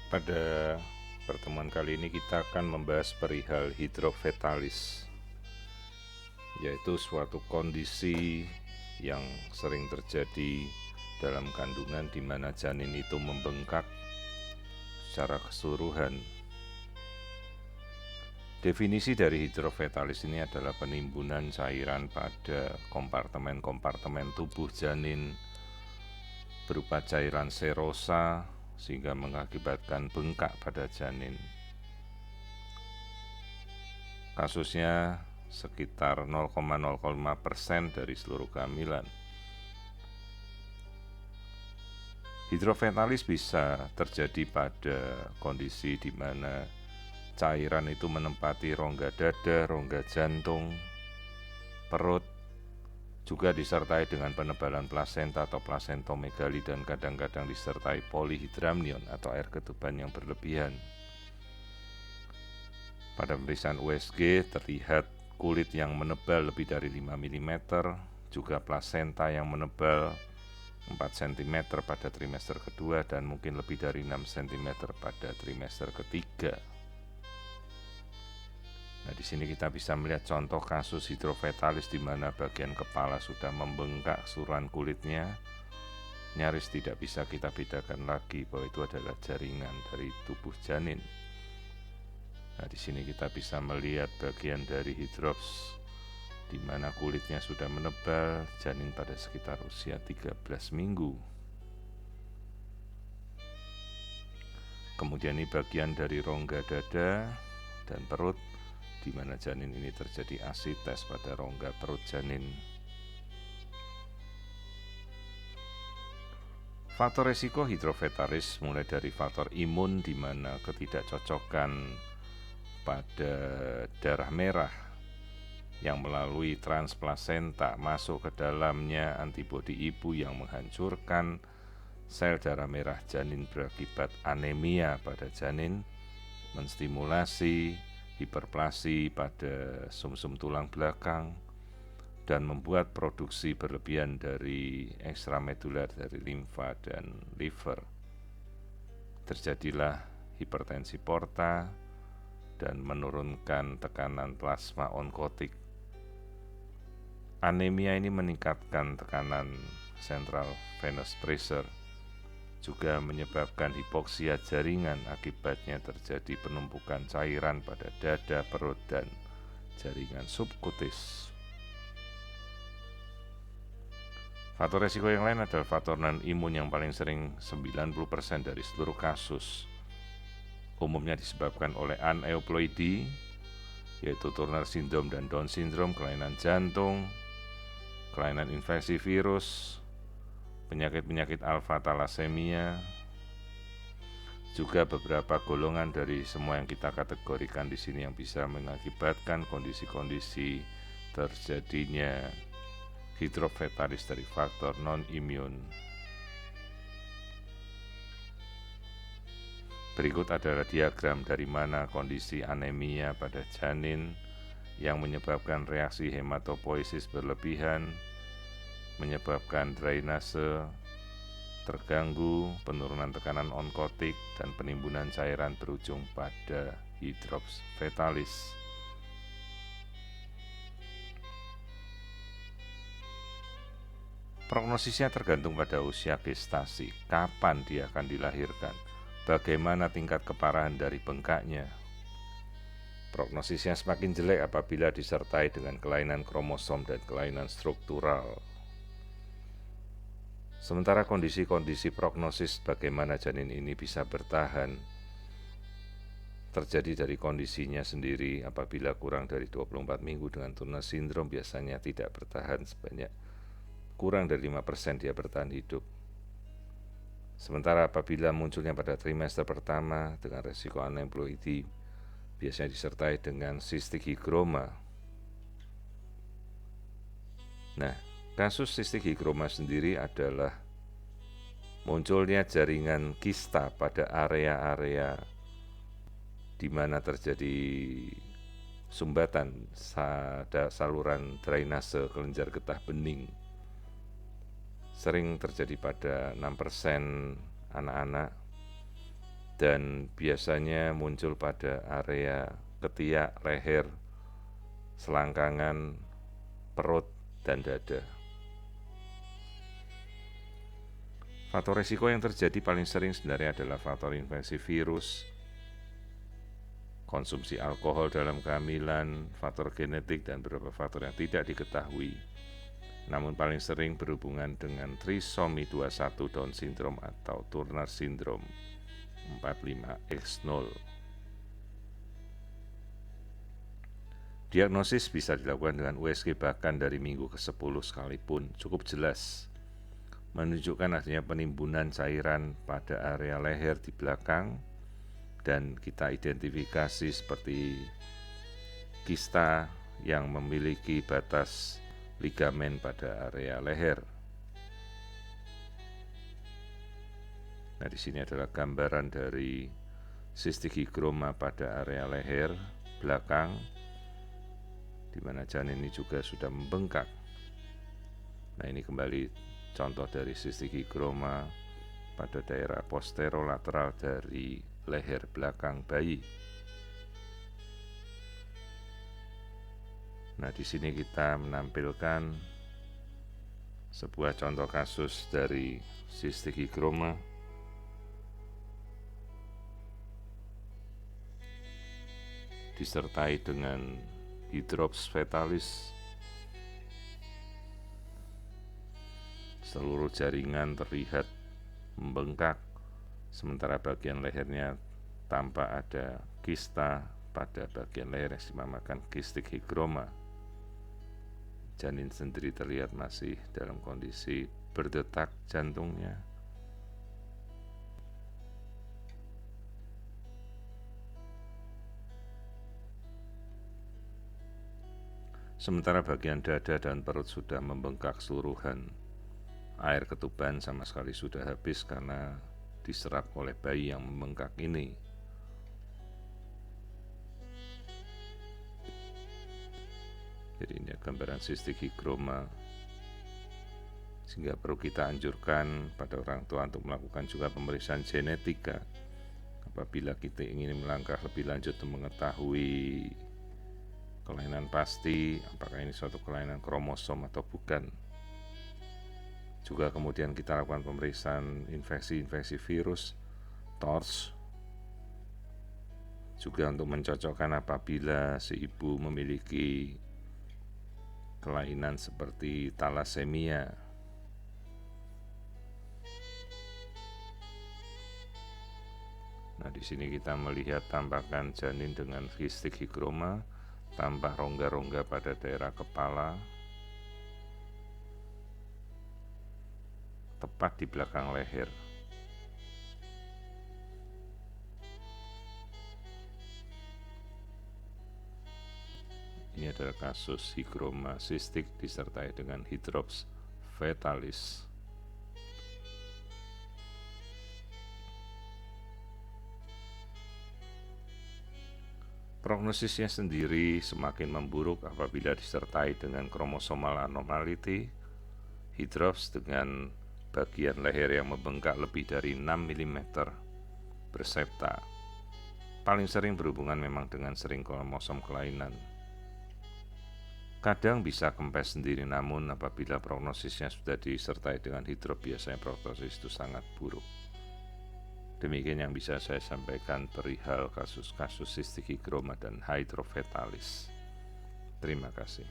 Pada pertemuan kali ini kita akan membahas perihal hidrofetalis, yaitu suatu kondisi yang sering terjadi dalam kandungan di mana janin itu membengkak secara keseluruhan. Definisi dari hidrofetalis ini adalah penimbunan cairan pada kompartemen-kompartemen tubuh janin berupa cairan serosa sehingga mengakibatkan bengkak pada janin. Kasusnya sekitar 0,05% dari seluruh kehamilan. Hidrofetalis bisa terjadi pada kondisi di mana cairan itu menempati rongga dada, rongga jantung, perut, juga disertai dengan penebalan plasenta atau plasentomegali dan kadang-kadang disertai polihidramnion atau air ketuban yang berlebihan. Pada pemeriksaan USG terlihat kulit yang menebal lebih dari 5 mm, juga plasenta yang menebal 4 cm pada trimester kedua dan mungkin lebih dari 6 cm pada trimester ketiga. Nah, di sini kita bisa melihat contoh kasus hidrofetalis di mana bagian kepala sudah membengkak keseluruhan kulitnya. Nyaris tidak bisa kita bedakan lagi bahwa itu adalah jaringan dari tubuh janin. Nah, di sini kita bisa melihat bagian dari hidrops di mana kulitnya sudah menebal, janin pada sekitar usia 13 minggu. Kemudian ini bagian dari rongga dada dan perut di mana janin ini terjadi asites pada rongga perut janin. Faktor resiko hidrofetalis mulai dari faktor imun di mana ketidakcocokan pada darah merah yang melalui transplasenta masuk ke dalamnya antibodi ibu yang menghancurkan sel darah merah janin berakibat anemia pada janin, menstimulasi hiperplasi pada sumsum tulang belakang, dan membuat produksi berlebihan dari ekstramedular dari limfa dan liver. Terjadilah hipertensi porta dan menurunkan tekanan plasma onkotik. Anemia ini meningkatkan tekanan central venous pressure, juga menyebabkan hipoksia jaringan. Akibatnya terjadi penumpukan cairan pada dada, perut, dan jaringan subkutis. Faktor resiko yang lain adalah faktor non-imun yang paling sering 90% dari seluruh kasus. Umumnya disebabkan oleh aneuploidi, yaitu Turner syndrome dan Down syndrome, kelainan jantung, kelainan infeksi virus, penyakit-penyakit alfa thalassemia, juga beberapa golongan dari semua yang kita kategorikan di sini yang bisa mengakibatkan kondisi-kondisi terjadinya hidrofetalis dari faktor non-imun. Berikut adalah diagram dari mana kondisi anemia pada janin yang menyebabkan reaksi hematopoiesis berlebihan, menyebabkan drainase terganggu, penurunan tekanan onkotik, dan penimbunan cairan berujung pada hidrops fetalis. Prognosisnya tergantung pada usia gestasi, kapan dia akan dilahirkan, bagaimana tingkat keparahan dari bengkaknya. Prognosisnya semakin jelek apabila disertai dengan kelainan kromosom dan kelainan struktural. Sementara kondisi-kondisi prognosis bagaimana janin ini bisa bertahan terjadi dari kondisinya sendiri. Apabila kurang dari 24 minggu dengan Turner syndrome biasanya tidak bertahan sebanyak kurang dari 5% dia bertahan hidup. Sementara apabila munculnya pada trimester pertama dengan resiko aneuploidi biasanya disertai dengan cystic hygroma. Nah, kasus cystic hygroma sendiri adalah munculnya jaringan kista pada area-area di mana terjadi sumbatan pada saluran drainase kelenjar getah bening. Sering terjadi pada 6% anak-anak dan biasanya muncul pada area ketiak, leher, selangkangan, perut, dan dada. Faktor resiko yang terjadi paling sering sebenarnya adalah faktor infeksi virus, konsumsi alkohol dalam kehamilan, faktor genetik, dan beberapa faktor yang tidak diketahui. Namun paling sering berhubungan dengan trisomi 21 Down syndrome atau Turner syndrome 45X0. Diagnosis bisa dilakukan dengan USG bahkan dari minggu ke-10 sekalipun, cukup jelas menunjukkan adanya penimbunan cairan pada area leher di belakang, dan kita identifikasi seperti kista yang memiliki batas ligamen pada area leher. Nah, di sini adalah gambaran dari cystic hygroma pada area leher belakang, di mana janin ini juga sudah membengkak. Nah, ini kembali contoh dari cystic hygroma pada daerah posterolateral dari leher belakang bayi. Nah, di sini kita menampilkan sebuah contoh kasus dari cystic hygroma. Disertai dengan hydrops fetalis. Seluruh jaringan terlihat membengkak, sementara bagian lehernya tampak ada kista pada bagian leher yang dinamakan cystic hygroma. Janin sendiri terlihat masih dalam kondisi berdetak jantungnya. Sementara bagian dada dan perut sudah membengkak keseluruhan. Air ketuban sama sekali sudah habis karena diserap oleh bayi yang membengkak ini. Jadi ini gambaran cystic hygroma, sehingga perlu kita anjurkan pada orang tua untuk melakukan juga pemeriksaan genetika apabila kita ingin melangkah lebih lanjut untuk mengetahui kelainan pasti, apakah ini suatu kelainan kromosom atau bukan. Juga kemudian kita lakukan pemeriksaan infeksi virus, TORCH, juga untuk mencocokkan apabila si ibu memiliki kelainan seperti thalassemia. Nah, di sini kita melihat tampakan janin dengan cystic hygroma, tambah rongga-rongga pada daerah kepala, tepat di belakang leher. Ini adalah kasus hygroma cystic disertai dengan hydrops fetalis. Prognosisnya sendiri semakin memburuk apabila disertai dengan kromosomal abnormality, hydrops dengan bagian leher yang membengkak lebih dari 6 mm bersepta. Paling sering berhubungan memang dengan sering kromosom kelainan. Kadang bisa kempes sendiri, namun apabila prognosisnya sudah disertai dengan hidrop, biasanya prognosis itu sangat buruk. Demikian yang bisa saya sampaikan perihal kasus-kasus cystic hygroma dan hydrofetalis. Terima kasih.